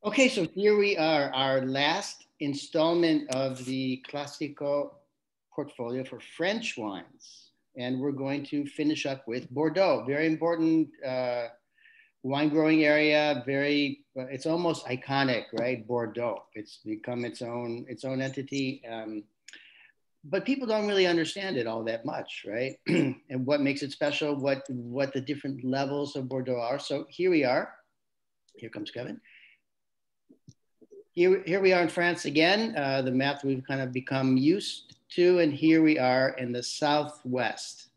Okay, so here we are, our last installment of the Classico portfolio for French wines. And we're going to finish up with Bordeaux, very important wine growing area, it's almost iconic, right? Bordeaux, it's become its own entity. But people don't really understand it all that much, right? And what makes it special, what the different levels of Bordeaux are. So here we are. Here comes Kevin. Here we are in France again, the map we've kind of become used to, and here we are in the southwest.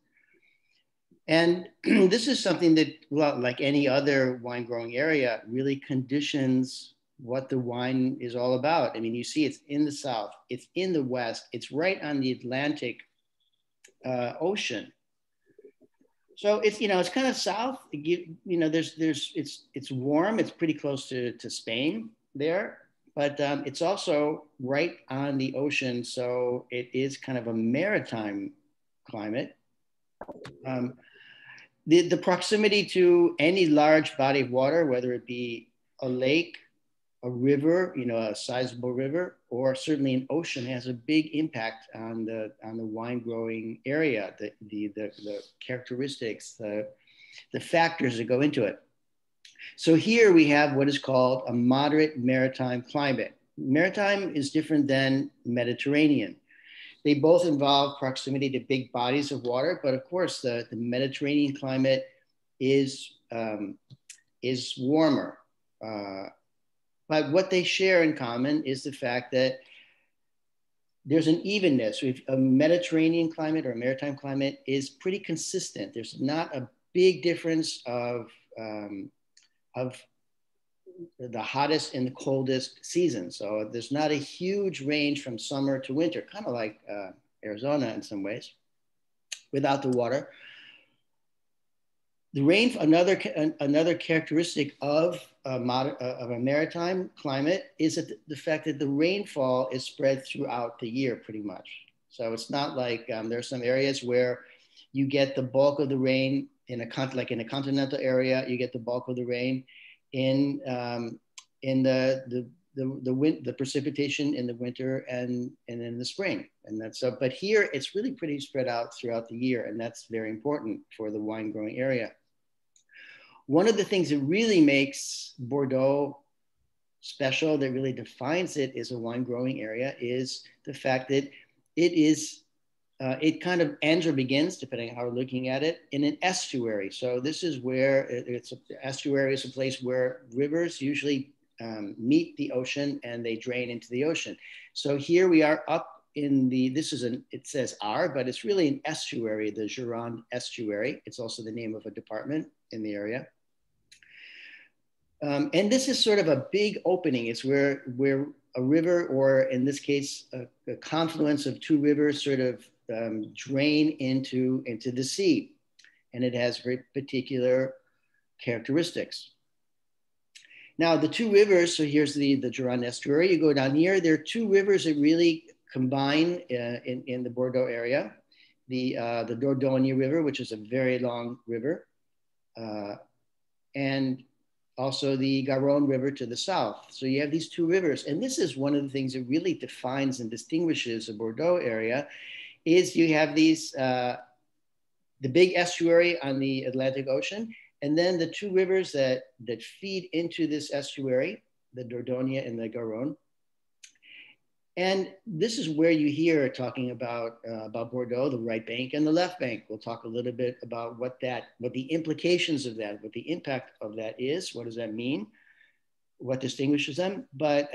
And this is something that, well, like any other wine growing area, really conditions what the wine is all about. I mean, you see it's in the south, it's in the west, it's right on the Atlantic Ocean. So it's kind of south. It's warm. It's pretty close to Spain there, but it's also right on the ocean. So it is kind of a maritime climate. Um, the proximity to any large body of water, whether it be a lake, a river, a sizable river, or certainly an ocean, has a big impact on the wine growing area, the characteristics, the factors that go into it. So here we have what is called a moderate maritime climate. Maritime is different than Mediterranean. They both involve proximity to big bodies of water, but of course the Mediterranean climate is warmer. But what they share in common is the fact that there's an evenness. A Mediterranean climate or a maritime climate is pretty consistent. There's not a big difference of the hottest and the coldest seasons. So there's not a huge range from summer to winter, kind of like Arizona in some ways, without the water. The rain, another characteristic of a maritime climate is that the fact that the rainfall is spread throughout the year pretty much. So it's not like there are some areas where you get the bulk of the rain like in a continental area, you get the bulk of the rain in the precipitation in the winter and in the spring. And that's so, but here it's really pretty spread out throughout the year, and that's very important for the wine growing area. One of the things that really makes Bordeaux special, that really defines it as a wine growing area, is the fact that it kind of ends or begins, depending on how we're looking at it, in an estuary. So this is where estuary is a place where rivers usually meet the ocean and they drain into the ocean. So here we are up in it says R, but it's really an estuary, the Gironde estuary. It's also the name of a department in the area. And this is sort of a big opening. It's where a river, or in this case, a confluence of two rivers sort of drain into the sea. And it has very particular characteristics. Now, the two rivers, so here's the Gironde estuary. You go down here, there are two rivers that really combine in the Bordeaux area. The Dordogne River, which is a very long river, and also the Garonne River to the south. So you have these two rivers. And this is one of the things that really defines and distinguishes the Bordeaux area, is you have these, the big estuary on the Atlantic Ocean, and then the two rivers that feed into this estuary, the Dordogne and the Garonne. And this is where you hear talking about Bordeaux, the right bank and the left bank. We'll talk a little bit about what the implications of that, what the impact of that is. What does that mean? What distinguishes them? But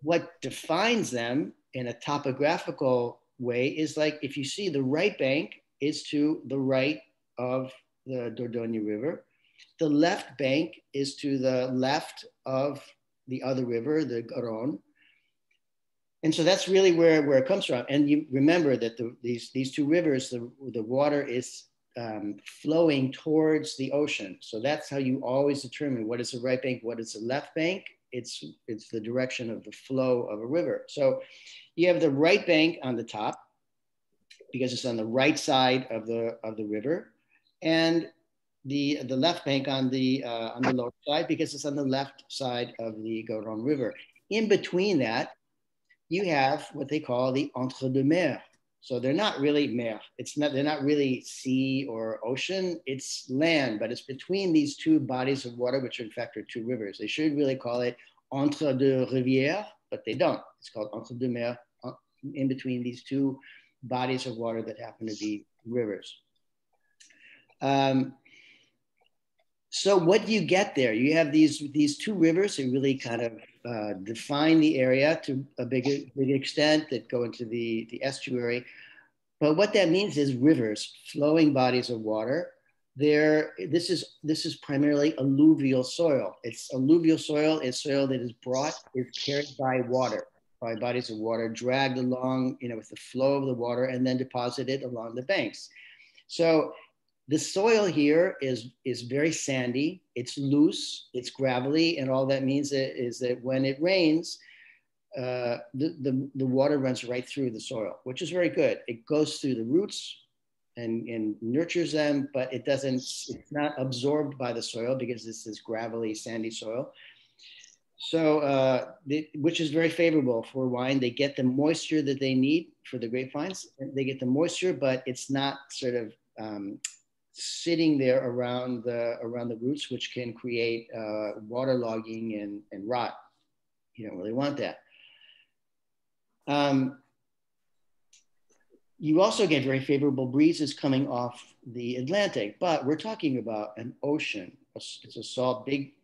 what defines them in a topographical way is, like, if you see the right bank is to the right of the Dordogne River. The left bank is to the left of the other river, the Garonne. And so that's really where it comes from. And you remember that these two rivers, the water is flowing towards the ocean. So that's how you always determine what is the right bank, what is the left bank. It's the direction of the flow of a river. So you have the right bank on the top because it's on the right side of the river. And the left bank on the lower side because it's on the left side of the Garonne River. In between that, you have what they call the entre-deux-mers. So they're not really mer. It's not. They're not really sea or ocean. It's land, but it's between these two bodies of water, which in fact are two rivers. They should really call it entre deux rivières, but they don't. It's called entre-deux-mers, in between these two bodies of water that happen to be rivers. So what do you get there? You have these two rivers that really kind of define the area to a big extent, that go into the estuary. But what that means is rivers, flowing bodies of water. This is primarily alluvial soil. It's alluvial soil is soil that is carried by water, by bodies of water, dragged along, with the flow of the water, and then deposited along the banks. So the soil here is very sandy, it's loose, it's gravelly, and all that means is that when it rains, the water runs right through the soil, which is very good. It goes through the roots and nurtures them, but it's not absorbed by the soil because this is gravelly, sandy soil. So, which is very favorable for wine. They get the moisture that they need for the grapevines. They get the moisture, but it's not sort of sitting there around the roots, which can create waterlogging and rot. You don't really want that. You also get very favorable breezes coming off the Atlantic, but we're talking about an ocean. It's a big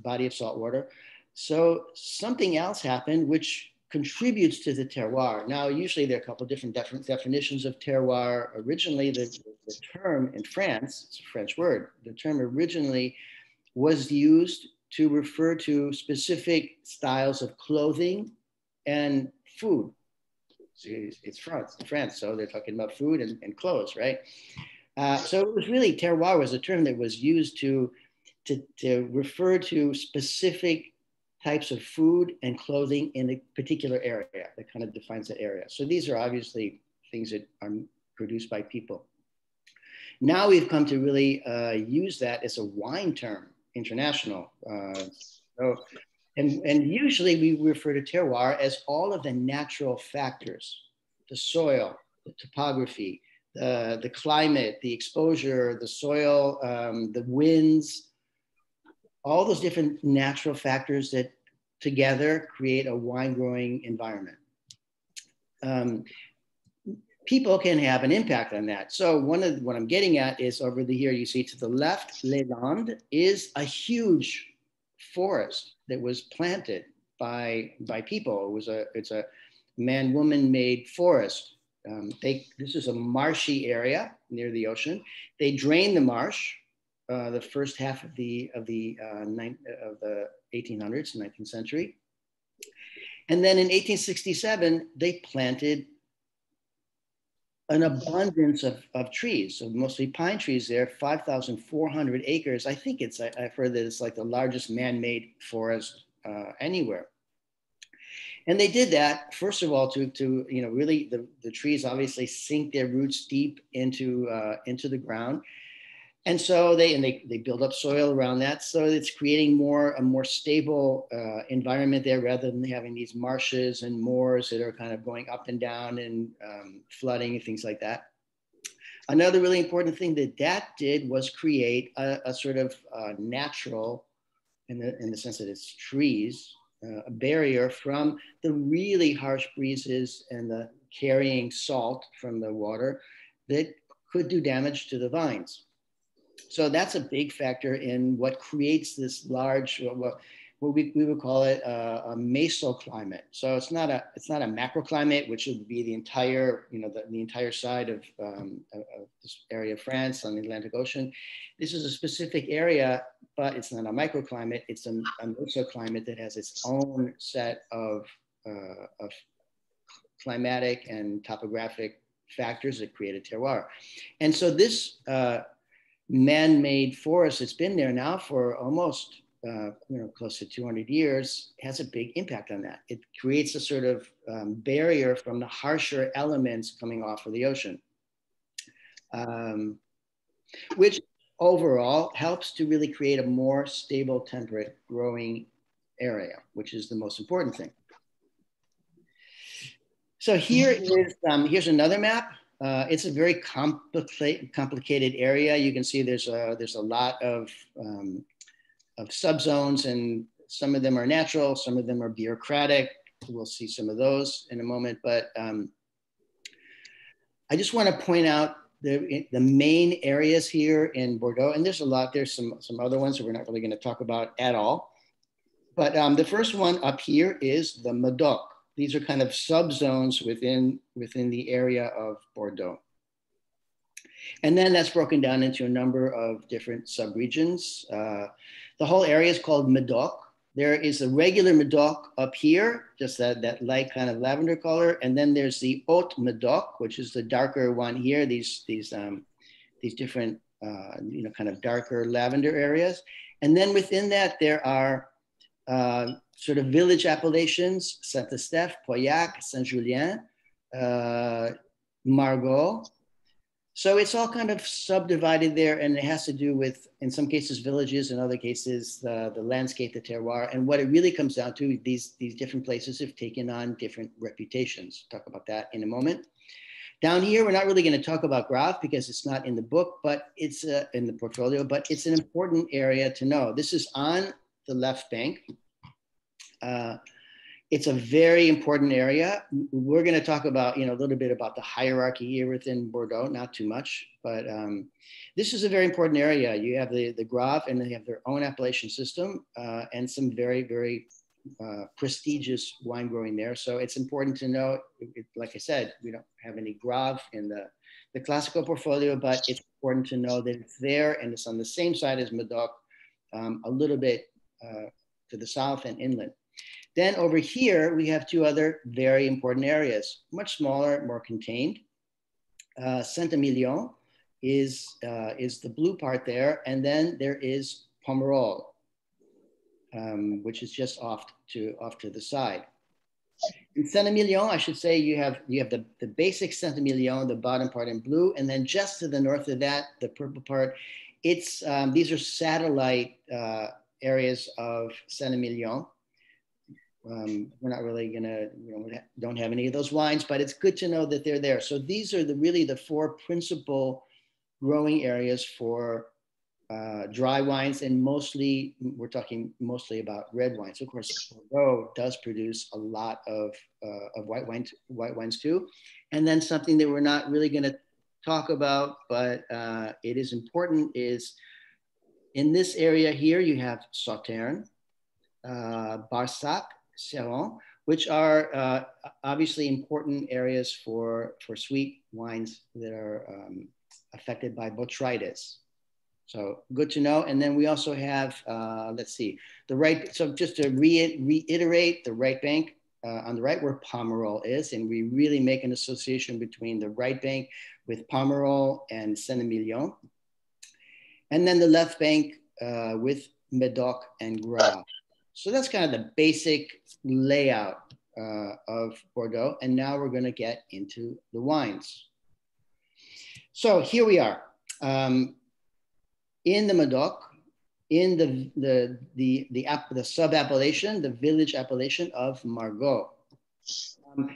body of salt water. So something else happened which contributes to the terroir. Now, usually there are a couple of different definitions of terroir. Originally, the term in France, it's a French word, the term originally was used to refer to specific styles of clothing and food. It's France, so they're talking about food and clothes, right? So it was really, terroir was a term that was used to refer to specific types of food and clothing in a particular area that kind of defines that area. So these are obviously things that are produced by people. Now we've come to really use that as a wine term, international. And usually we refer to terroir as all of the natural factors, the soil, the topography, the climate, the exposure, the soil, the winds, all those different natural factors that together create a wine growing environment. People can have an impact on that. So what I'm getting at is over here, you see to the left, Les Landes is a huge forest that was planted by people. It's a man-woman made forest. This is a marshy area near the ocean. They drained the marsh the first half of the 1800s, 19th century. And then in 1867, they planted an abundance of trees, so mostly pine trees there, 5,400 acres. I think I've heard that it's like the largest man-made forest anywhere. And they did that, first of all, to really the trees obviously sink their roots deep into the ground. And so they build up soil around that. So it's creating a more stable environment there rather than having these marshes and moors that are kind of going up and down and flooding and things like that. Another really important thing that did was create a sort of natural, in the sense that it's trees, a barrier from the really harsh breezes and the carrying salt from the water that could do damage to the vines. So that's a big factor in what creates this large, what we would call it a mesoclimate. So it's not a macroclimate, which would be the entire, the entire side of this area of France on the Atlantic Ocean. This is a specific area, but it's not a microclimate. It's a mesoclimate that has its own set of climatic and topographic factors that create a terroir. And so this man-made forest that's been there now for almost close to 200 years has a big impact on that. It creates a sort of barrier from the harsher elements coming off of the ocean, which overall helps to really create a more stable, temperate growing area, which is the most important thing. So here's another map. It's a very complicated area. You can see there's a lot of subzones, and some of them are natural, some of them are bureaucratic. We'll see some of those in a moment, but I just want to point out the main areas here in Bordeaux, and there's a lot. There's some other ones that we're not really going to talk about at all. But the first one up here is the Medoc. These are kind of subzones within the area of Bordeaux. And then that's broken down into a number of different subregions. The whole area is called Medoc. There is a regular Medoc up here, just that light kind of lavender color. And then there's the Haute Medoc, which is the darker one here, these different, kind of darker lavender areas. And then within that, there are sort of village appellations: Saint-Estèphe, Pauillac, Saint-Julien, Margaux. So it's all kind of subdivided there, and it has to do with, in some cases, villages, in other cases, the landscape, the terroir. And what it really comes down to, these different places have taken on different reputations. Talk about that in a moment. Down here, we're not really going to talk about Grave because it's not in the book, but it's in the portfolio, but it's an important area to know. This is on the left bank. It's a very important area. We're going to talk about, a little bit about the hierarchy here within Bordeaux, not too much, but this is a very important area. You have the Grave, and they have their own appellation system and some very, very prestigious wine growing there. So it's important to know, like I said, we don't have any Grave in the Classico portfolio, but it's important to know that it's there and it's on the same side as Medoc, a little bit to the south and inland. Then over here, we have two other very important areas, much smaller, more contained. Saint-Emilion is the blue part there. And then there is Pomerol, which is just off to the side. In Saint-Emilion, I should say, you have the basic Saint-Emilion, the bottom part in blue. And then just to the north of that, the purple part, these are satellite areas of Saint-Emilion. We're not really gonna, don't have any of those wines, but it's good to know that they're there. So these are really the four principal growing areas for dry wines, and we're talking mostly about red wines. Of course, Bordeaux does produce a lot of white wines too. And then something that we're not really gonna talk about, but it is important, is in this area here, you have Sauternes, Barsac, Ceron, which are obviously important areas for sweet wines that are affected by botrytis. So good to know. And then we also have, let's see, so just to reiterate, the right bank on the right where Pomerol is, and we really make an association between the right bank with Pomerol and Saint-Emilion. And then the left bank with Medoc and Grave. So that's kind of the basic layout of Bordeaux. And now we're going to get into the wines. So here we are in the Medoc, in the sub-appellation, the village appellation of Margaux.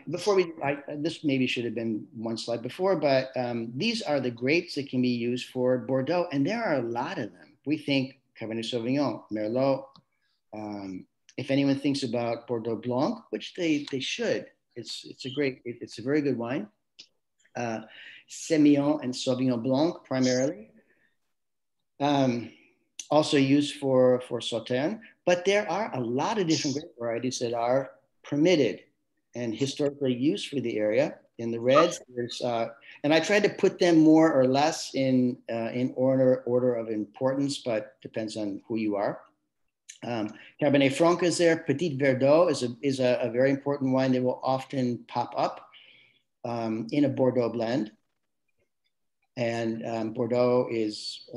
This maybe should have been one slide before, but these are the grapes that can be used for Bordeaux, and there are a lot of them. We think Cabernet Sauvignon, Merlot. If anyone thinks about Bordeaux Blanc, which they should, it's a very good wine. Semillon and Sauvignon Blanc primarily. Also used for Sauternes, but there are a lot of different grape varieties that are permitted and historically used for the area. In the reds, and I tried to put them more or less in order of importance, but depends on who you are. Cabernet Franc is there. Petit Verdot is a very important wine that will often pop up in a Bordeaux blend. And Bordeaux is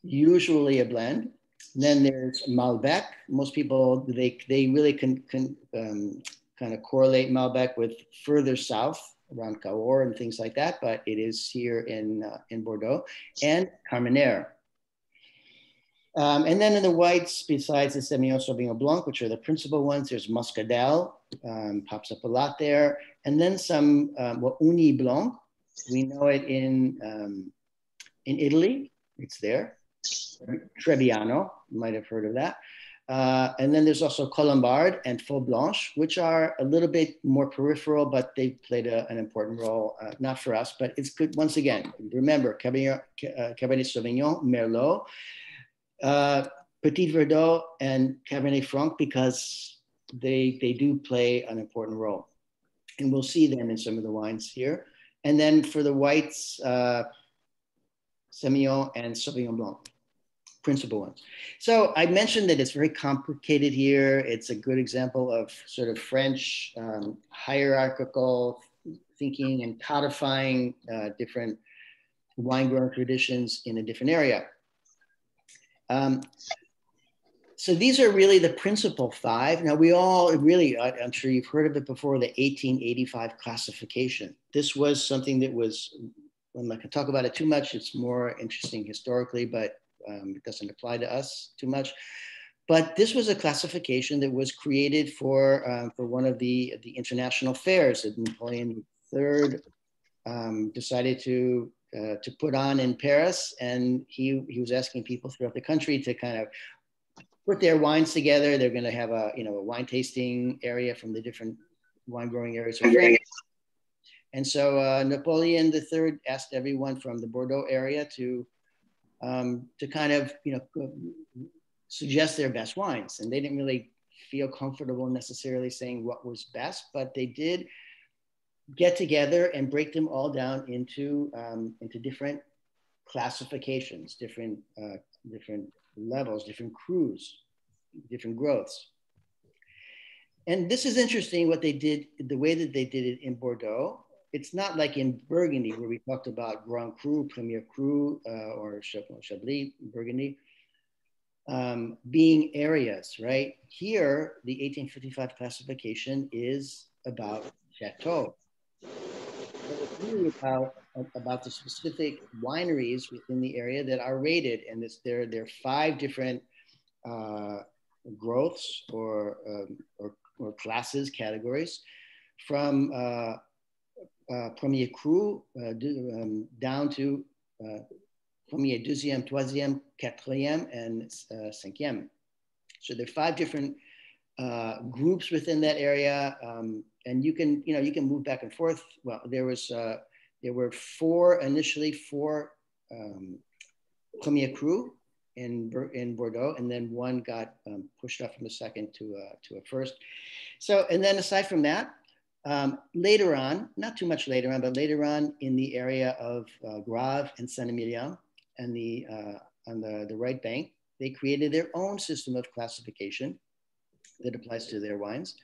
usually a blend. Then there's Malbec. Most people, they really can kind of correlate Malbec with further south around Cahors and things like that, but it is here in Bordeaux, and Carmenere. And then in the whites, besides the Semillon Sauvignon Blanc, which are the principal ones, there's Muscadel, pops up a lot there. And then some, well, Uni Blanc, we know it in Italy, it's there. Trebbiano, you might have heard of that. And then there's also Colombard and Faux Blanche, which are a little bit more peripheral, but they played an important role, not for us, but it's good. Once again, remember, Cabernet Sauvignon, Merlot, Petit Verdot, and Cabernet Franc, because they do play an important role. And we'll see them in some of the wines here. And then for the whites, Semillon and Sauvignon Blanc, principal ones. So I mentioned that it's very complicated here. It's a good example of sort of French hierarchical thinking and codifying different wine growing traditions in a different area. So these are really the principal five. Now we all really, I'm sure you've heard of it before, the 1885 classification. This was something that was, I'm not gonna talk about it too much. It's more interesting historically, but it doesn't apply to us too much. But this was a classification that was created for one of the international fairs that Napoleon III decided to put on in Paris, and he was asking people throughout the country to kind of put their wines together. They're going to have a wine tasting area from the different wine growing areas of France. And so Napoleon III asked everyone from the Bordeaux area to kind of suggest their best wines, and they didn't really feel comfortable necessarily saying what was best, but they did get together and break them all down into different classifications, different levels, different crus, different growths. And this is interesting what they did, the way that they did it in Bordeaux. It's not like in Burgundy where we talked about Grand Cru, Premier Cru, or Chablis, Burgundy, being areas, right? Here, the 1855 classification is about chateau. It's really about the specific wineries within the area that are rated, and there are 5 different growths or classes, categories, from Premier Cru down to Premier, Deuxième, Troisième, Quatrième, and Cinquième. So there are 5 different groups within that area, and you can move back and forth. Well, there were 4 initially, 4 Premier Cru in Bordeaux, and then 1 got pushed up from a second to a first. So, and then aside from that, later on, not too much later on, but later on in the area of Grave and Saint-Emilion, and on the right bank, they created their own system of classification that applies to their wines.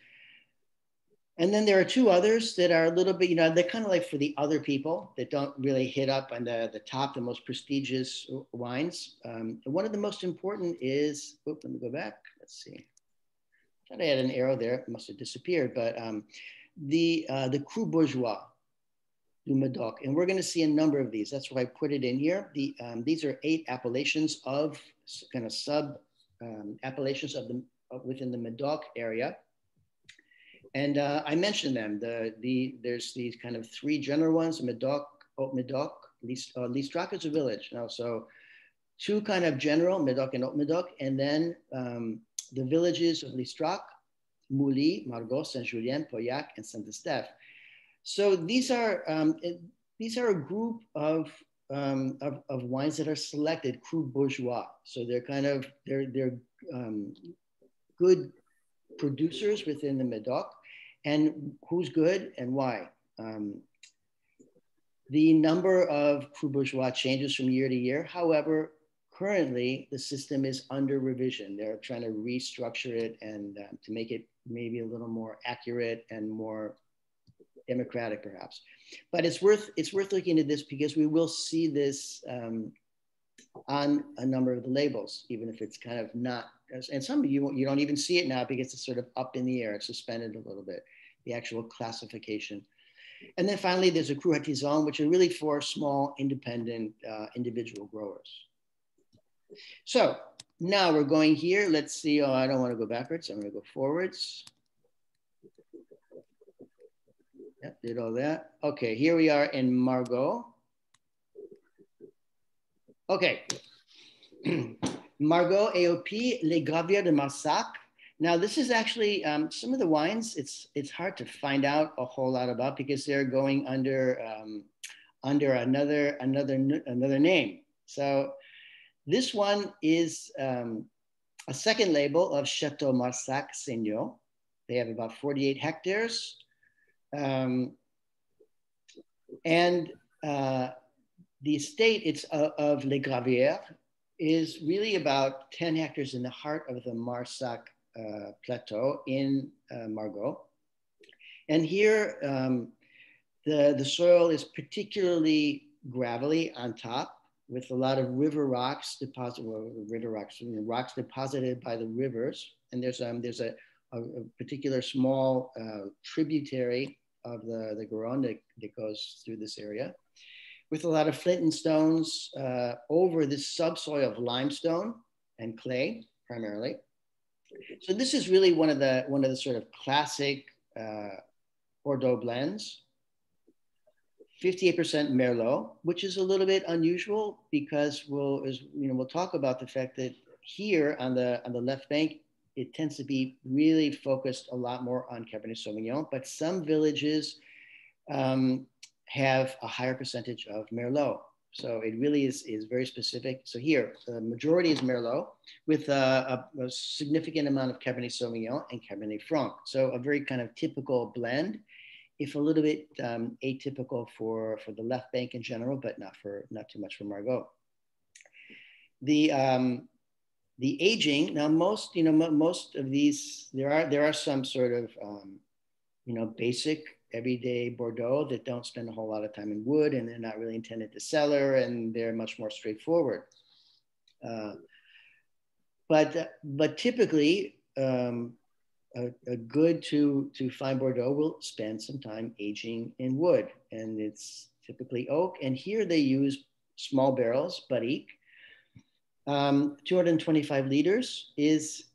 And then there are 2 others that are a little bit, they're kind of like for the other people that don't really hit up on the top, the most prestigious wines. One of the most important is, let me go back. Let's see. I thought I had an arrow there. It must have disappeared. But the Cru Bourgeois du Medoc. And we're going to see a number of these. That's why I put it in here. These are 8 appellations of kind of sub appellations within the Medoc area. And I mentioned them. There's these kind of 3 general ones: Medoc, Haute Medoc, Listrac is a village. So 2 kind of general, Medoc and Haute Medoc, and then the villages of Listrac, Mouly, Margaux, Saint-Julien, Pauillac, and Saint-Estèphe. So these are a group of wines that are selected Cru Bourgeois. So they're good producers within the Medoc. And who's good and why? The number of Cru Bourgeois changes from year to year. However, currently the system is under revision. They're trying to restructure it and to make it maybe a little more accurate and more democratic, perhaps. But it's worth looking at this, because we will see this on a number of the labels, even if it's kind of not. And some of you don't even see it now because it's sort of up in the air. It's suspended a little bit, the actual classification. And then finally, there's a Cru Artisan, which are really for small, independent, individual growers. So now we're going here. Let's see. Oh, I don't want to go backwards. I'm going to go forwards. Yep, did all that. Okay, here we are in Margaux. Okay. Margaux AOP, Les Gravières de Marsac. Now, this is actually some of the wines. It's hard to find out a whole lot about because they're going under another name. So this one is a second label of Chateau Marsac Seigneur. They have about 48 hectares, and the estate of Les Gravières is really about 10 hectares in the heart of the Marsac plateau in Margaux. And here, the soil is particularly gravelly on top with a lot of river rocks rocks deposited by the rivers. And there's a particular small tributary of the Garonne that goes through this area, with a lot of flint and stones over this subsoil of limestone and clay primarily. So this is really one of the sort of classic Bordeaux blends. 58% Merlot, which is a little bit unusual because we'll talk about the fact that here on the left bank, it tends to be really focused a lot more on Cabernet Sauvignon, but some villages have a higher percentage of Merlot. So it really is very specific. So here, the majority is Merlot with a significant amount of Cabernet Sauvignon and Cabernet Franc. So a very kind of typical blend, if a little bit atypical for the left bank in general, but not too much for Margaux. The aging, now most of these, there are some sort of basic everyday Bordeaux that don't spend a whole lot of time in wood, and they're not really intended to cellar, and they're much more straightforward. But typically, a good to fine Bordeaux will spend some time aging in wood, and it's typically oak. And here they use small barrels, barrique. 225 liters is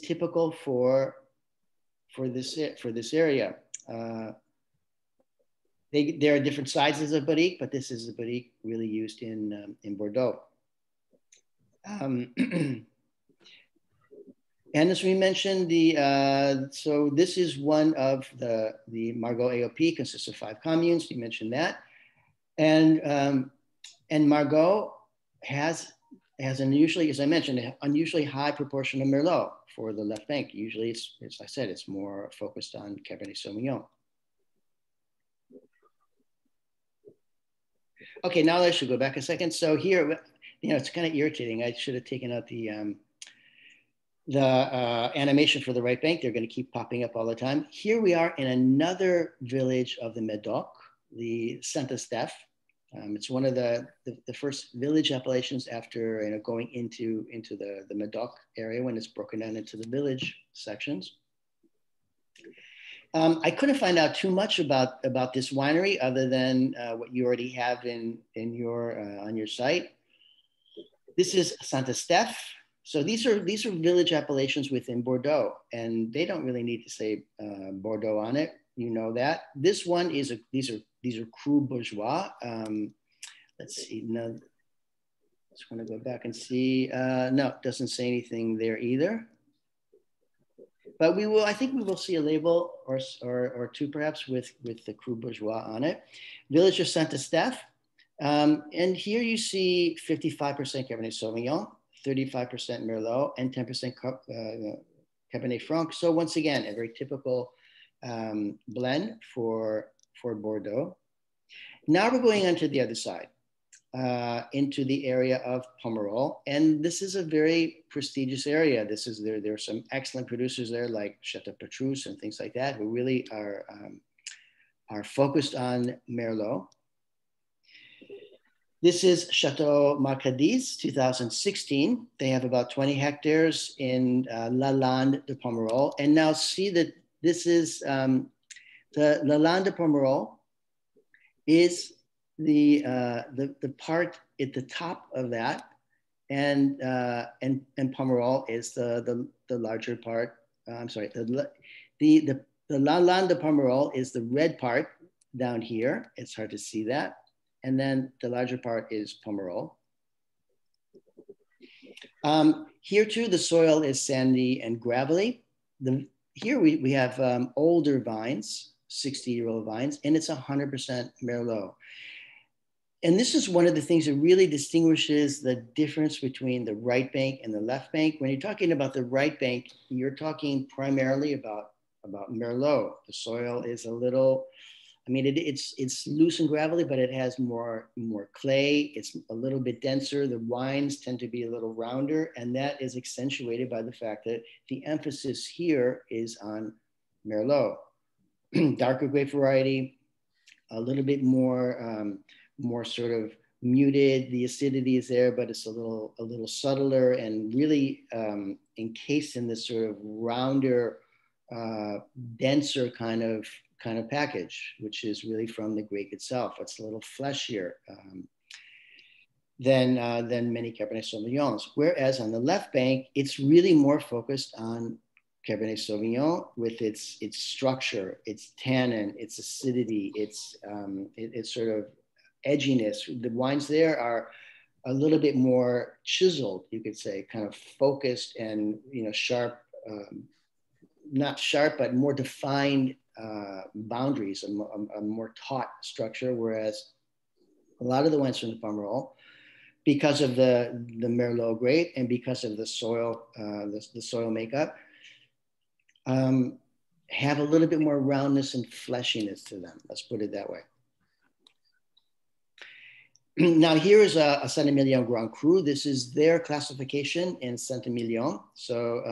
typical for this area. There are different sizes of barrique, but this is a barrique really used in Bordeaux. And as we mentioned, so this is one of the Margaux AOP, consists of 5 communes. You mentioned that, and Margaux has an unusually, as I mentioned, an unusually high proportion of Merlot for the left bank. Usually, as I said, it's more focused on Cabernet Sauvignon. Okay, now I should go back a second. So here, it's kind of irritating. I should have taken out the animation for the right bank. They're going to keep popping up all the time. Here we are in another village of the Médoc, the Saint-Estèphe. It's one of the first village appellations after going into the Médoc area when it's broken down into the village sections. I couldn't find out too much about this winery other than what you already have in your on your site. This is Saint-Estèphe. So these are village appellations within Bordeaux, and they don't really need to say Bordeaux on it. You know that. This one is these are Cru Bourgeois. Let's see. No, just want to go back and see. No, it doesn't say anything there either. But we will. I think we will see a label or two perhaps with the Cru Bourgeois on it. Village of Saint-Estèphe, and here you see 55% Cabernet Sauvignon, 35% Merlot, and 10% Cabernet Franc. So once again, a very typical blend for Bordeaux. Now we're going on to the other side, into the area of Pomerol, and this is a very prestigious area. There are some excellent producers there, like Chateau Petrus and things like that, who really are focused on Merlot. This is Chateau Marcadis, 2016. They have about 20 hectares in La Lande de Pomerol. And now see that this is The Lalande de Pomerol is the part at the top of that, and Pomerol is the larger part. I'm sorry, the Lalande de Pomerol is the red part down here. It's hard to see that, and then the larger part is Pomerol. Here too, the soil is sandy and gravelly. Here we have older vines, 60-year-old vines, and it's 100% Merlot. And this is one of the things that really distinguishes the difference between the right bank and the left bank. When you're talking about the right bank, you're talking primarily about Merlot. The soil is a little, I mean, it's loose and gravelly, but it has more clay. It's a little bit denser. The wines tend to be a little rounder, and that is accentuated by the fact that the emphasis here is on Merlot. Darker grape variety, a little bit more sort of muted. The acidity is there, but it's a little subtler and really encased in this sort of rounder, denser kind of package, which is really from the grape itself. It's a little fleshier than many Cabernet Sauvignons. Whereas on the left bank, it's really more focused on Cabernet Sauvignon with its structure, its tannin, its acidity, its sort of edginess. The wines there are a little bit more chiseled, you could say, kind of focused and sharp, not sharp, but more defined boundaries, a more taut structure. Whereas a lot of the wines from the Pomerol, because of the Merlot grape and because of the soil, the soil makeup, have a little bit more roundness and fleshiness to them. Let's put it that way. Now here is a Saint-Emilion Grand Cru. This is their classification in Saint-Emilion. So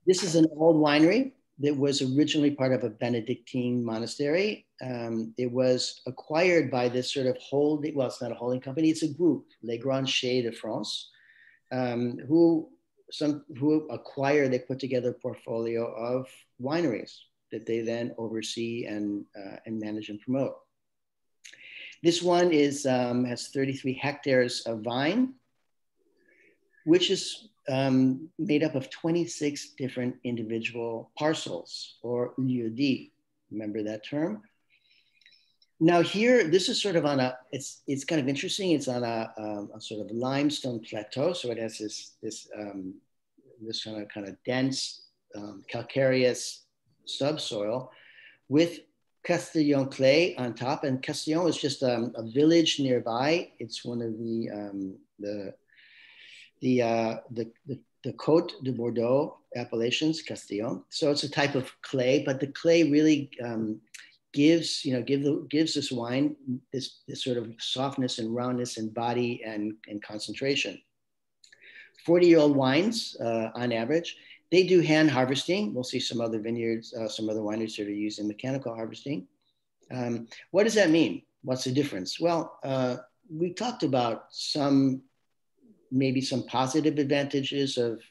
this is an old winery that was originally part of a Benedictine monastery. It was acquired by this sort of holding, well, it's not a holding company, it's a group, Les Grands Chais de France, who acquire, they put together a portfolio of wineries that they then oversee and manage and promote. This one has 33 hectares of vine, which is made up of 26 different individual parcels, or lieux-dits. Remember that term? Now here, this is sort of on it's kind of interesting. It's on a sort of limestone plateau. So it has this kind of dense, calcareous subsoil with Castillon clay on top. And Castillon is just a village nearby. It's one of the Côte de Bordeaux appellations, Castillon. So it's a type of clay, but the clay really gives this wine this sort of softness and roundness and body and concentration. 40-year-old wines on average. They do hand harvesting. We'll see some other vineyards, some other wineries that are using mechanical harvesting. What does that mean? What's the difference? Well, we talked about maybe some positive advantages of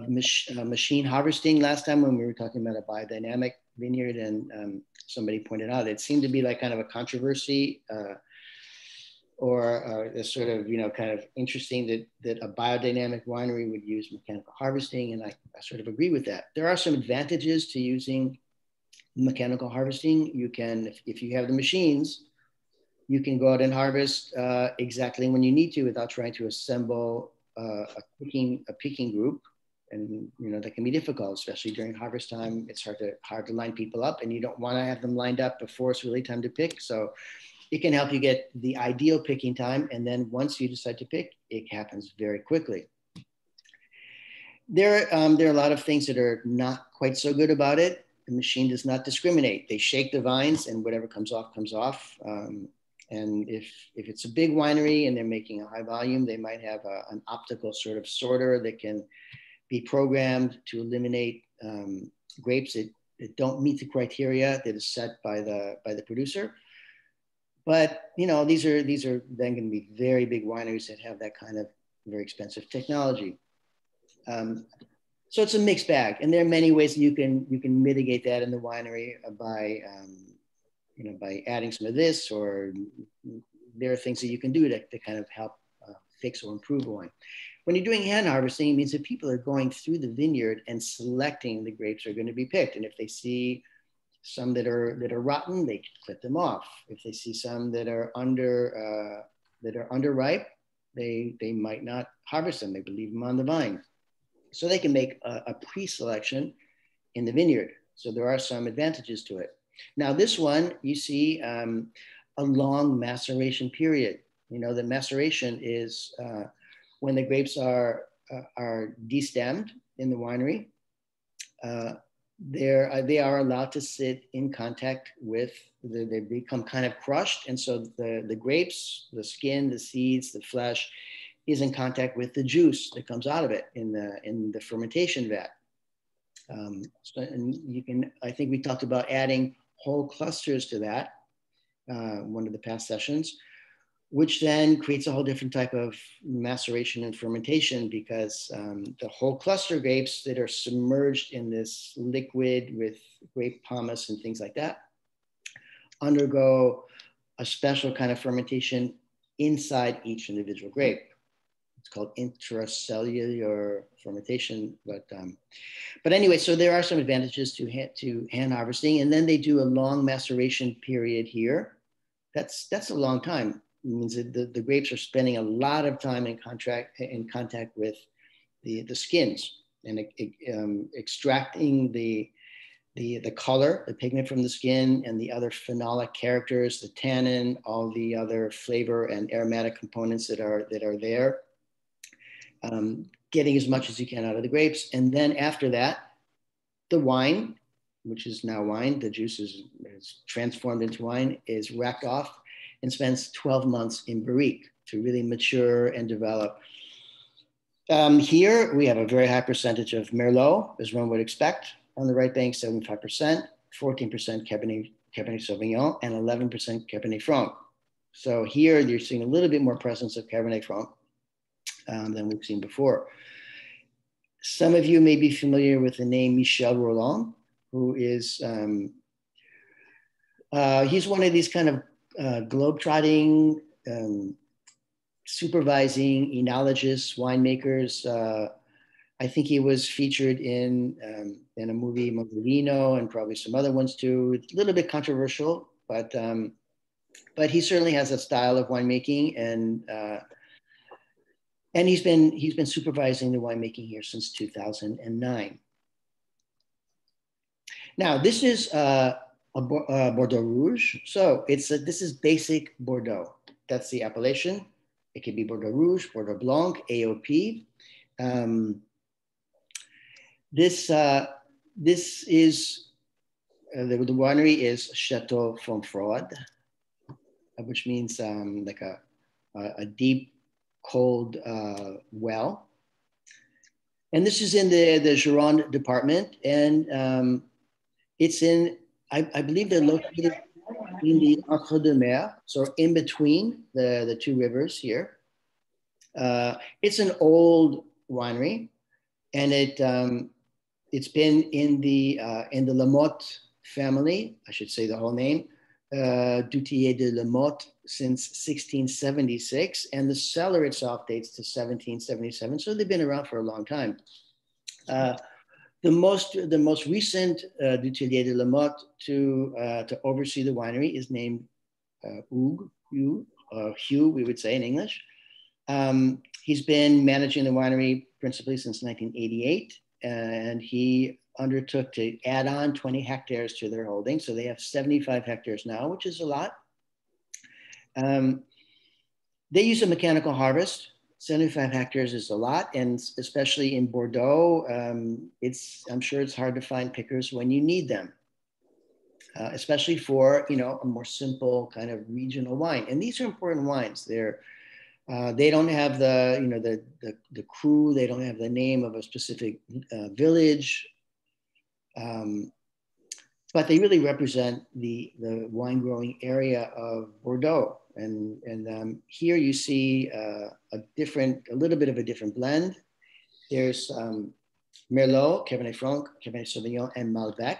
machine harvesting last time when we were talking about a biodynamic vineyard, and somebody pointed out it seemed to be like kind of a controversy or a sort of, kind of interesting that a biodynamic winery would use mechanical harvesting. And I sort of agree with that. There are some advantages to using mechanical harvesting. You can, if you have the machines, you can go out and harvest exactly when you need to without trying to assemble a picking group. And, that can be difficult, especially during harvest time. It's hard to line people up, and you don't want to have them lined up before it's really time to pick. So it can help you get the ideal picking time. And then once you decide to pick, it happens very quickly. There are a lot of things that are not quite so good about it. The machine does not discriminate. They shake the vines and whatever comes off, comes off. And if it's a big winery and they're making a high volume, they might have an optical sort of sorter that can be programmed to eliminate grapes that don't meet the criteria that is set by the producer. But these are then going to be very big wineries that have that kind of very expensive technology. So it's a mixed bag, and there are many ways that you can mitigate that in the winery by by adding some of this, or there are things that you can do to kind of help fix or improve wine. When you're doing hand harvesting, it means that people are going through the vineyard and selecting the grapes that are going to be picked, and if they see some that are rotten, they clip them off. If they see some that are underripe, they might not harvest them. They would leave them on the vine. So they can make a pre-selection in the vineyard. So there are some advantages to it. Now this one, you see a long maceration period. You know, the maceration is when the grapes are destemmed in the winery. They are allowed to sit in contact with they become kind of crushed, and so the grapes, the skin, the seeds, the flesh is in contact with the juice that comes out of it in the fermentation vat. And you can, I think we talked about adding whole clusters to that one of the past sessions, which then creates a whole different type of maceration and fermentation, because the whole cluster grapes that are submerged in this liquid with grape pomace and things like that undergo a special kind of fermentation inside each individual grape. It's called intracellular fermentation, but anyway, so there are some advantages to hand harvesting, and then they do a long maceration period here. That's a long time. It means that the grapes are spending a lot of time in contact with the skins, and extracting the color, the pigment from the skin, and the other phenolic characters, the tannin, all the other flavor and aromatic components that are there. Getting as much as you can out of the grapes. And then after that, the wine, which is now wine, the juice is transformed into wine, is racked off and spends 12 months in barrique to really mature and develop. Here, we have a very high percentage of Merlot, as one would expect. On the right bank, 75%, 14% Cabernet Sauvignon, and 11% Cabernet Franc. So here, you're seeing a little bit more presence of Cabernet Franc than we've seen before. Some of you may be familiar with the name Michel Rolland, who is, he's one of these kind of globetrotting, supervising enologists, winemakers. I think he was featured in a movie, Mogolino, and probably some other ones too. It's a little bit controversial, but he certainly has a style of winemaking, and he's been supervising the winemaking here since 2009. Now, this is a Bordeaux Rouge. So this is basic Bordeaux. That's the appellation. It could be Bordeaux Rouge, Bordeaux Blanc, AOP. This is the winery is Chateau Fontfroid, which means like a deep, cold well. And this is in the Gironde department, and it's in, I believe they're located in the Entre deux Mers, so in between the two rivers here. It's an old winery, and it's been in the Lamotte family, I should say the whole name, Dutillé de Lamotte, since 1676, and the cellar itself dates to 1777. So they've been around for a long time. The most recent Dutillé de Lamotte to oversee the winery is named Hugh, we would say in English. He's been managing the winery principally since 1988, and he undertook to add on 20 hectares to their holding. So they have 75 hectares now, which is a lot. They use a mechanical harvest. 75 hectares is a lot, and especially in Bordeaux, I'm sure it's hard to find pickers when you need them, especially for a more simple kind of regional wine. And these are important wines. They don't have the crew. They don't have the name of a specific village, but they really represent the wine growing area of Bordeaux. And here you see a little bit of a different blend. There's Merlot, Cabernet Franc, Cabernet Sauvignon, and Malbec.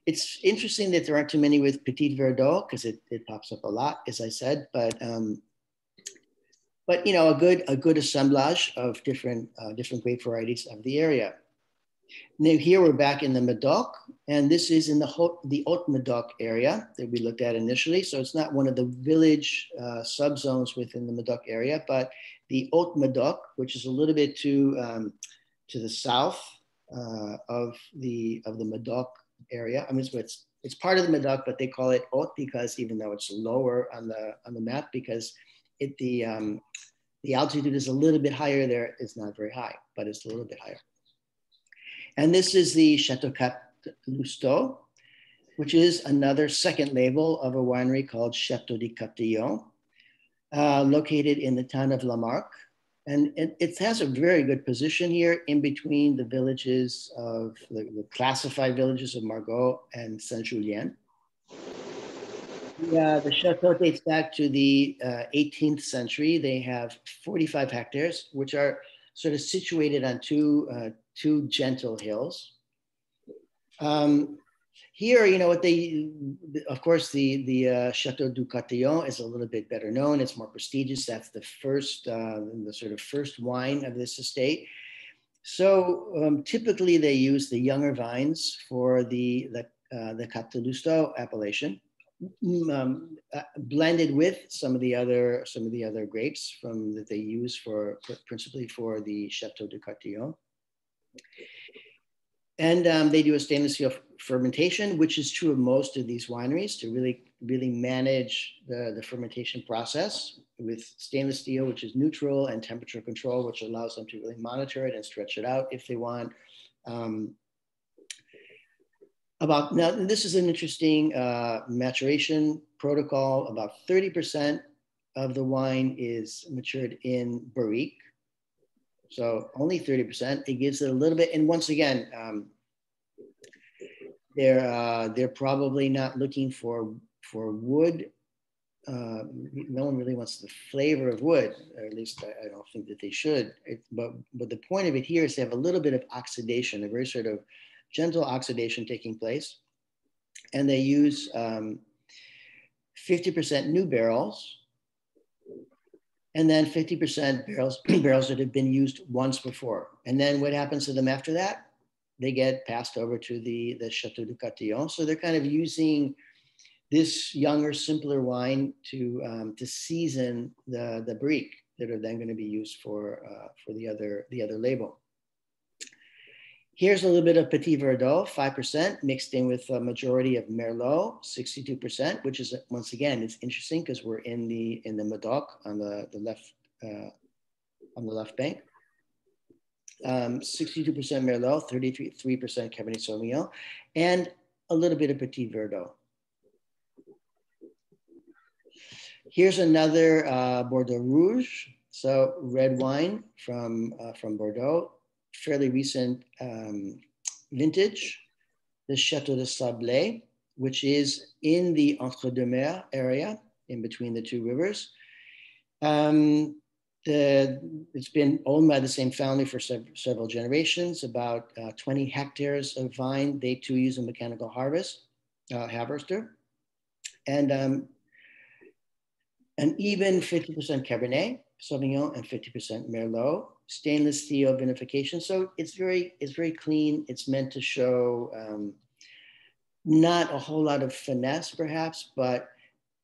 It's interesting that there aren't too many with Petit Verdot because it pops up a lot, as I said, but you know, a good assemblage of different grape varieties of the area. Now here we're back in the Medoc, and this is in the Haute Medoc area that we looked at initially. So it's not one of the village subzones within the Medoc area, but the Haute Medoc, which is a little bit to the south of the Medoc area. I mean, it's part of the Medoc, but they call it Haute because even though it's lower on the map, because the altitude is a little bit higher there. It's not very high, but it's a little bit higher. And this is the Chateau Cap Lousteau, which is another second label of a winery called Chateau de Captillon, located in the town of La Marque. And it has a very good position here in between the villages of the classified villages of Margaux and Saint-Julien. The chateau dates back to the 18th century. They have 45 hectares, which are sort of situated on two gentle hills. Here, you know what of course, the Chateau du Cotillon is a little bit better known. It's more prestigious. That's the sort of first wine of this estate. So typically they use the younger vines for the Cap de Lousteau appellation, blended with some of the other grapes that they use principally for the Chateau du Cotillon. And they do a stainless steel fermentation, which is true of most of these wineries, to really manage the fermentation process with stainless steel, which is neutral, and temperature control, which allows them to really monitor it and stretch it out if they want. Now, this is an interesting maturation protocol. About 30% of the wine is matured in barrique. So only 30%. It gives it a little bit. And once again, they're probably not looking for wood. No one really wants the flavor of wood, or at least I don't think that they should. But the point of it here is to have a little bit of oxidation, a very sort of gentle oxidation taking place. And they use 50% new barrels, and then 50% barrels that have been used once before. And then what happens to them after that? They get passed over to the Chateau du Cotillon. So they're kind of using this younger, simpler wine to season the barrique that are then going to be used for the other label. Here's a little bit of Petit Verdot, 5%, mixed in with a majority of Merlot, 62%, which is, once again, it's interesting because we're in the Medoc on the left bank. 62% Merlot, 33% Cabernet Sauvignon, and a little bit of Petit Verdot. Here's another Bordeaux Rouge, so red wine from Bordeaux. Fairly recent vintage, the Chateau de Sablé, which is in the Entre-deux-Mers area, in between the two rivers. It's been owned by the same family for several generations, about 20 hectares of vine. They too use a mechanical harvester, and an even 50% Cabernet Sauvignon and 50% Merlot. Stainless steel vinification, so it's very clean. It's meant to show not a whole lot of finesse, perhaps, but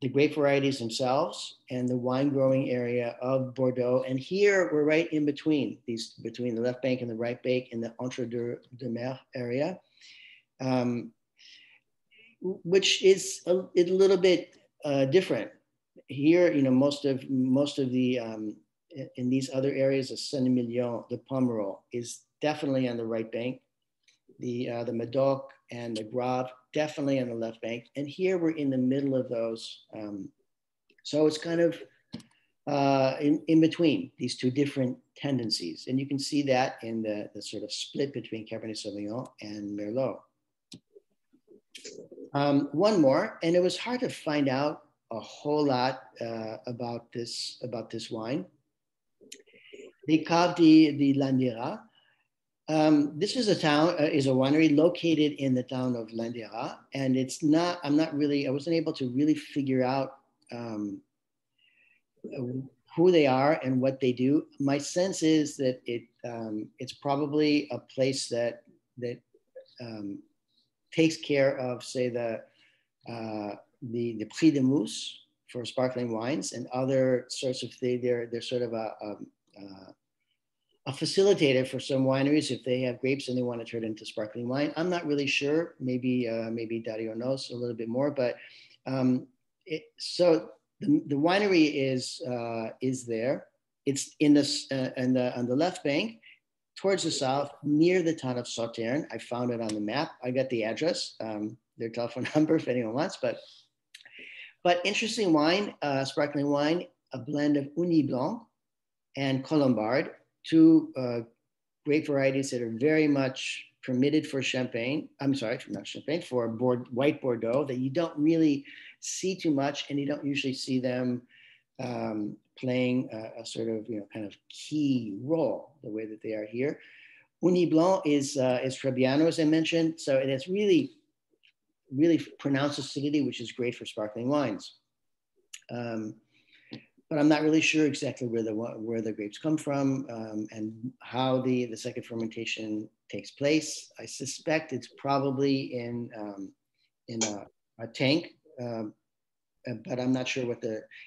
the grape varieties themselves and the wine growing area of Bordeaux. And here we're right in between between the left bank and the right bank in the Entre-deux-Mers area, which is a little bit different. Here, you know, most of the in these other areas of Saint-Emilion, the Pomerol is definitely on the right bank. The Medoc and the Grave definitely on the left bank. And here we're in the middle of those. So it's kind of in between these two different tendencies. And you can see that in the sort of split between Cabernet Sauvignon and Merlot. One more, and it was hard to find out a whole lot about this wine. The Cave de Landira This is a town, is a winery located in the town of Landera, and it's not. I wasn't able to really figure out um, who they are and what they do. My sense is that it's probably a place that um, takes care of, say, the Prix de Mousse for sparkling wines and other sorts of things. They're sort of a facilitator for some wineries if they have grapes and they want to turn it into sparkling wine. I'm not really sure. Maybe Dario knows a little bit more, but so the winery is there. It's in this on the left bank towards the south near the town of Sauternes. I found it on the map. I got the address, their telephone number if anyone wants. But interesting wine, sparkling wine, a blend of Uni Blanc and Colombard, two grape varieties that are very much permitted for Champagne. I'm sorry, not Champagne, for white Bordeaux that you don't really see too much, and you don't usually see them playing a sort of, kind of key role the way that they are here. Uni Blanc is Trebbiano, as I mentioned, so it has really, really pronounced acidity, which is great for sparkling wines. But I'm not really sure exactly where the grapes come from and how the second fermentation takes place. I suspect it's probably in a tank, but I'm not sure what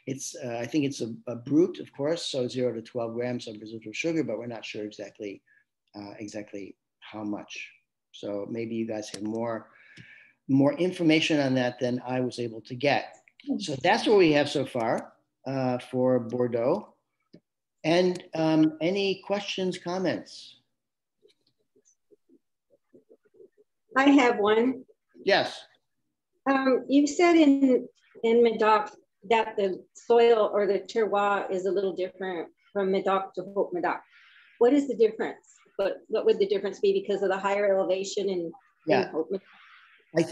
it's. I think it's a brut, of course, so 0 to 12 grams of residual sugar, but we're not sure exactly how much. So maybe you guys have more information on that than I was able to get. So that's what we have so far for Bordeaux. And any questions, comments? I have one. Yes. You said in Medoc that the soil or the terroir is a little different from Medoc to Haute Medoc. What is the difference? What would the difference be because of the higher elevation in Haute Medoc? I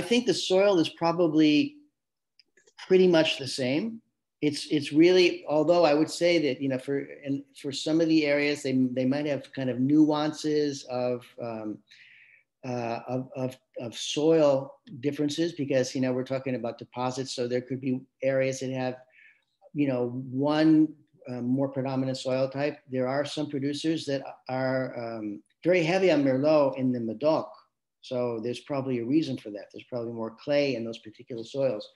think the soil is probably pretty much the same. It's really, although I would say that for some of the areas they might have kind of nuances of soil differences because we're talking about deposits, so there could be areas that have one more predominant soil type. There are some producers that are very heavy on Merlot in the Medoc, so there's probably a reason for that. There's probably more clay in those particular soils,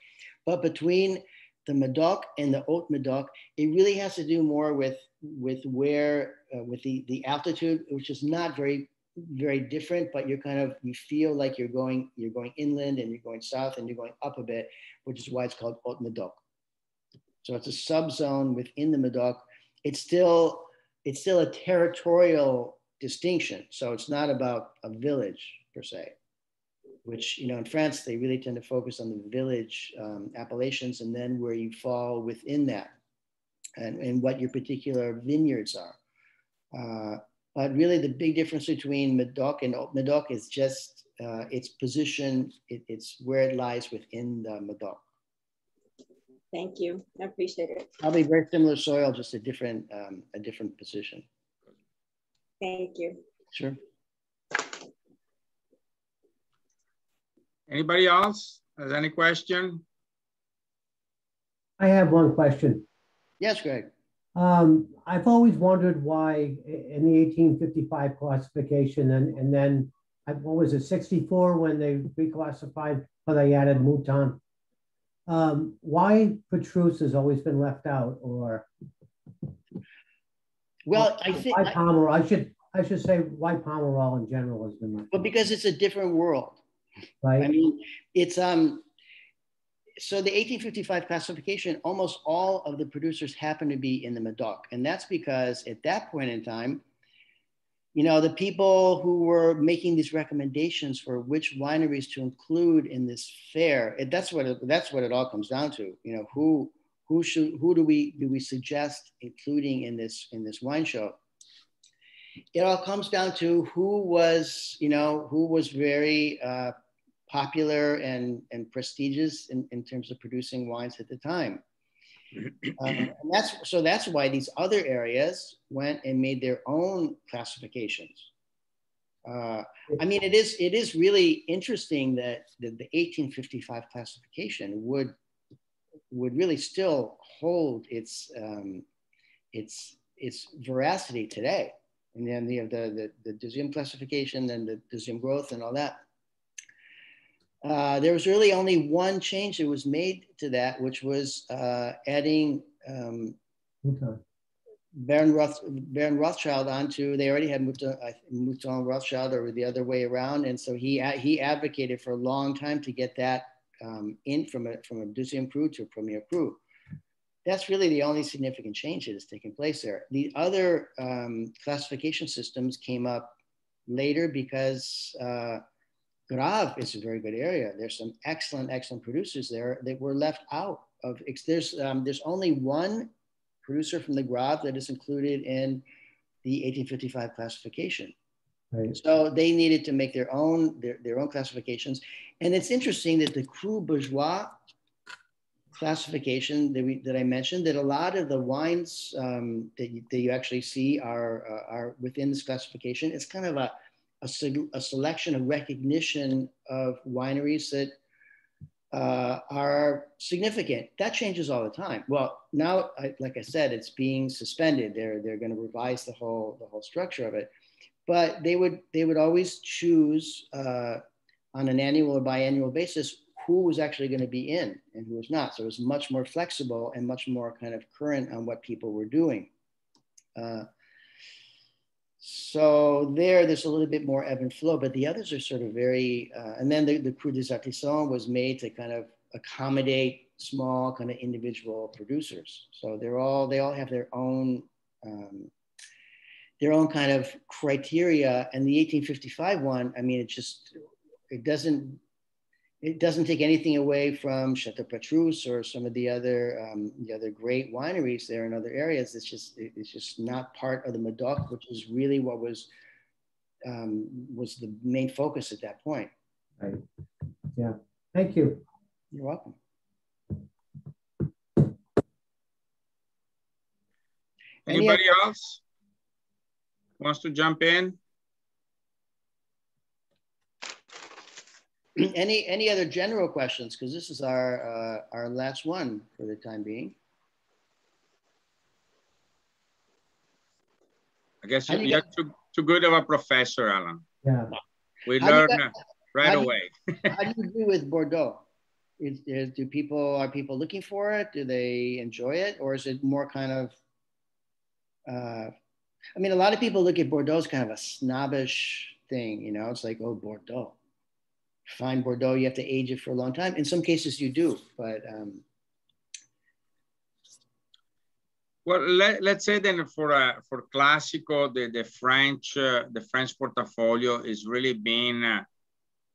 but between the Medoc and the Haute Medoc, it really has to do more with where with the altitude, which is not very different, but you feel like you're going inland and you're going south and you're going up a bit, which is why it's called Haute Medoc. So it's a subzone within the Medoc. It's still a territorial distinction. So it's not about a village per se, which, in France, they really tend to focus on the village appellations and then where you fall within that and what your particular vineyards are. But really the big difference between Medoc and Haute Medoc is just its position. It's where it lies within the Medoc. Thank you. I appreciate it. Probably very similar soil, just a different position. Thank you. Sure. Anybody else has any question? I have one question. Yes, Greg. I've always wondered why in the 1855 classification and then what was it, 64 when they reclassified or they added Mouton, why Petrus has always been left out, or I think why Pomerol? I should say why Pomerol in general has been left out. Well, because it's a different world. Right. I mean, it's so the 1855 classification, almost all of the producers happen to be in the Medoc, and that's because at that point in time, the people who were making these recommendations for which wineries to include in this fair, that's what it all comes down to. Who do we suggest including in this wine show? It all comes down to who was very popular and prestigious in terms of producing wines at the time. And that's why these other areas went and made their own classifications. I mean, it is really interesting that the 1855 classification would really still hold its veracity today. And then the deuxième classification and the deuxième growth and all that. There was really only one change that was made to that, which was adding Baron Rothschild onto. They already had Mouton Rothschild, or the other way around, and so he advocated for a long time to get that in from a deuxième cru to a premier cru. That's really the only significant change that has taken place there. The other classification systems came up later because Grave is a very good area. There's some excellent producers there that were left out of. There's only one producer from the Grave that is included in the 1855 classification. Right. So they needed to make their own classifications. And it's interesting that the Cru Bourgeois classification that I mentioned, that a lot of the wines that you actually see are within this classification. It's kind of a selection, a recognition of wineries that are significant. That changes all the time. Well, now, like I said, it's being suspended. They're going to revise the whole structure of it. But they would always choose on an annual or biannual basis who was actually going to be in and who was not. So it was much more flexible and much more kind of current on what people were doing. So there's a little bit more ebb and flow, but the others are sort of very, and then the Cru des Artisans was made to kind of accommodate small kind of individual producers. So they all have their own kind of criteria. And the 1855 one, I mean, it doesn't take anything away from Chateau Petrus or some of the other great wineries there in other areas. It's just not part of the Medoc, which is really what was the main focus at that point. Right. Yeah. Thank you. You're welcome. Anybody else wants to jump in? Any other general questions? Because this is our last one for the time being. I guess you're too good of a professor, Alan. Yeah. We learn right away. How do you do with Bordeaux? Are people looking for it? Do they enjoy it? Or is it more kind of, I mean, a lot of people look at Bordeaux as kind of a snobbish thing, you know, it's like, oh, Bordeaux. Fine Bordeaux, you have to age it for a long time. In some cases you do, but. Well, let's say then for Classico, the French portfolio is really being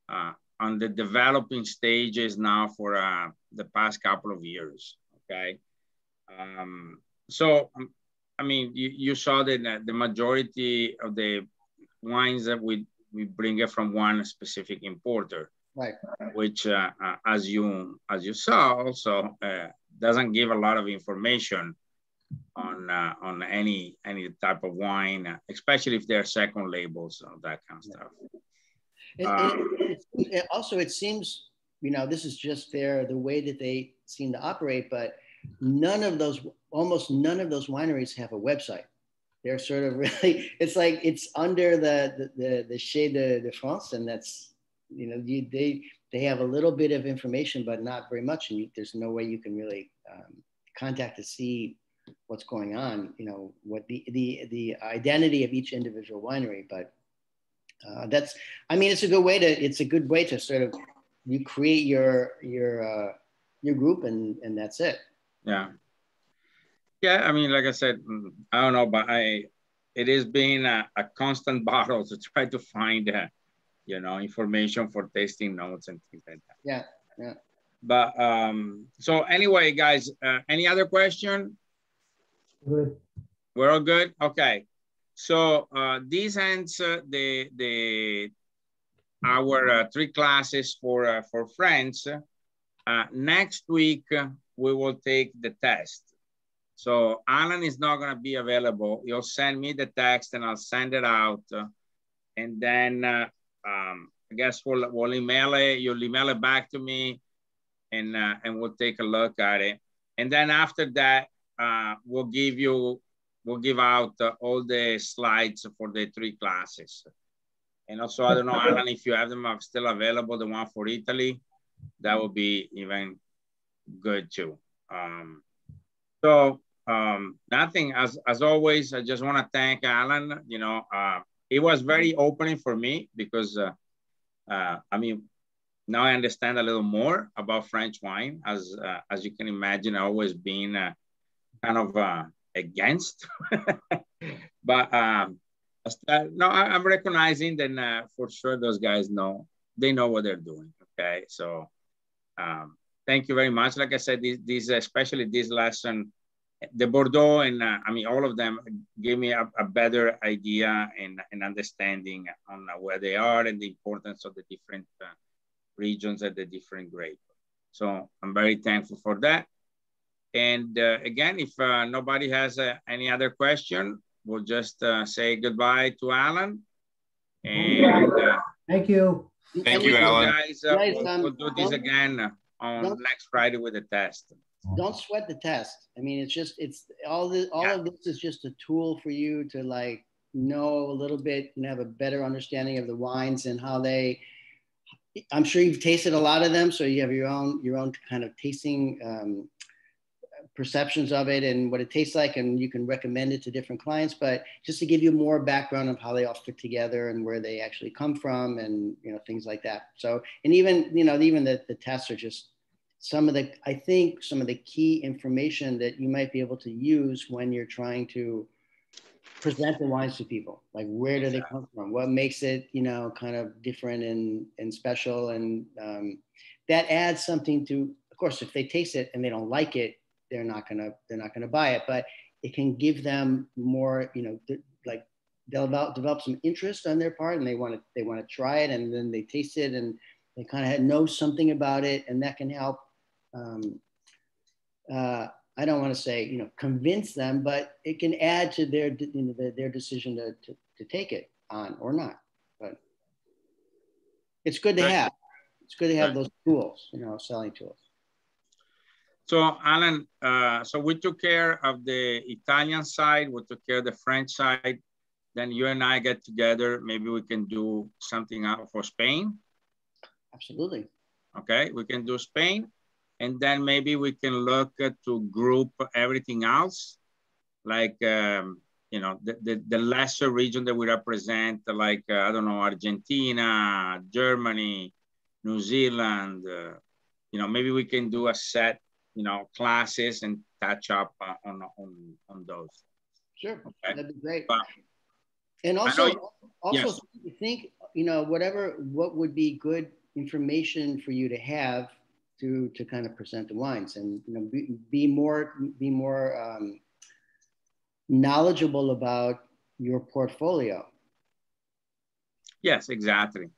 on the developing stages now for the past couple of years. Okay, so I mean, you saw that the majority of the wines that we bring it from one specific importer, right? Which, as you saw, also doesn't give a lot of information on any type of wine, especially if they're second labels and that kind of stuff. Also, it seems, you know, this is just the way that they seem to operate, but almost none of those wineries have a website. They're sort of really, it's like it's under the Chez de France, and that's, you know, they have a little bit of information, but not very much, and there's no way you can really contact to see what's going on, you know, what the identity of each individual winery. But that's, I mean, it's a good way to sort of, you create your group and that's it. Yeah. Yeah, I mean, like I said, I don't know, but it has been a constant battle to try to find, you know, information for tasting notes and things like that. Yeah, yeah. But so anyway, guys, any other question? Good. We're all good. Okay. So this ends our 3 classes for French. Next week we will take the test. So Alan is not going to be available. You'll send me the text and I'll send it out and then I guess we'll email it. You'll email it back to me, and we'll take a look at it. And then after that, we'll give out all the slides for the 3 classes. And also, I don't know, Alan, if you have them still available, the one for Italy, that would be even good too. Nothing, as always, I just want to thank Alan. You know, it was very opening for me because, I mean, now I understand a little more about French wine. As you can imagine, I've always been kind of against, but no, I'm recognizing that for sure those guys know, they know what they're doing. Okay, so thank you very much. Like I said, these especially this lesson, the Bordeaux and I mean, all of them gave me a better idea and understanding on where they are and the importance of the different regions at the different grade. So I'm very thankful for that. And again, if nobody has any other question, we'll just say goodbye to Alan. And thank you. Thank you, Alan. Guys, we'll do this again on next Friday with the test. Don't sweat the test. I mean, it's all of this is just a tool for you to like know a little bit and have a better understanding of the wines and how they. I'm sure you've tasted a lot of them, so you have your own kind of tasting perceptions of it and what it tastes like, and you can recommend it to different clients. But just to give you more background of how they all fit together and where they actually come from, and things like that. So, and even the tests are just some of the key information that you might be able to use when you're trying to present the wines to people. Like, where do they come from? What makes it, kind of different and special? And that adds something to, of course, if they taste it and they don't like it, they're not gonna buy it. But it can give them more, like they'll develop some interest on their part, and they want to try it, and then they taste it and they kind of know something about it, and that can help. I don't want to say, convince them, but it can add to their decision to take it on or not. But it's good to have. It's good to have those tools, selling tools. So Alan, so we took care of the Italian side, we took care of the French side. Then you and I get together. Maybe we can do something out for Spain. Absolutely. Okay, we can do Spain. And then maybe we can look to group everything else, like, the lesser region that we represent, like, I don't know, Argentina, Germany, New Zealand, maybe we can do a set, classes and touch up on those. Sure, okay. That'd be great. But and also yes. think, what would be good information for you to have to kind of present the wines, and be more knowledgeable about your portfolio. Yes, exactly.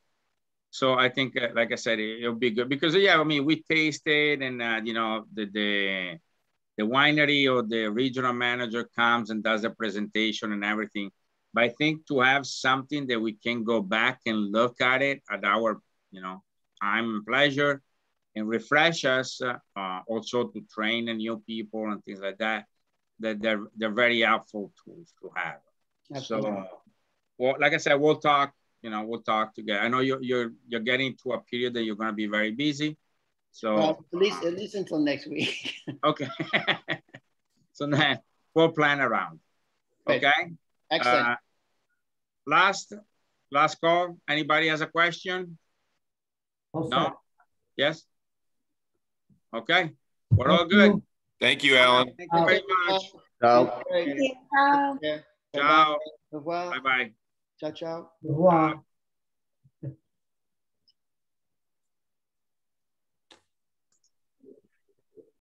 So I think, like I said, it'll be good because, I mean, we tasted, and the winery or the regional manager comes and does a presentation and everything. But I think to have something that we can go back and look at it at our, time and pleasure, and refresh us, also to train the new people and things like that, that they're very helpful tools to have. Absolutely. So, well, like I said, we'll talk. We'll talk together. I know you're getting to a period that you're going to be very busy. So at least until next week. Okay. So then we'll plan around. Okay. Excellent. Last call. Anybody has a question? No? Yes? Okay. We're all good. Thank you, Alan. Thank you very much. Ciao. Ciao. Bye-bye. Bye-bye. Ciao, ciao. Au revoir.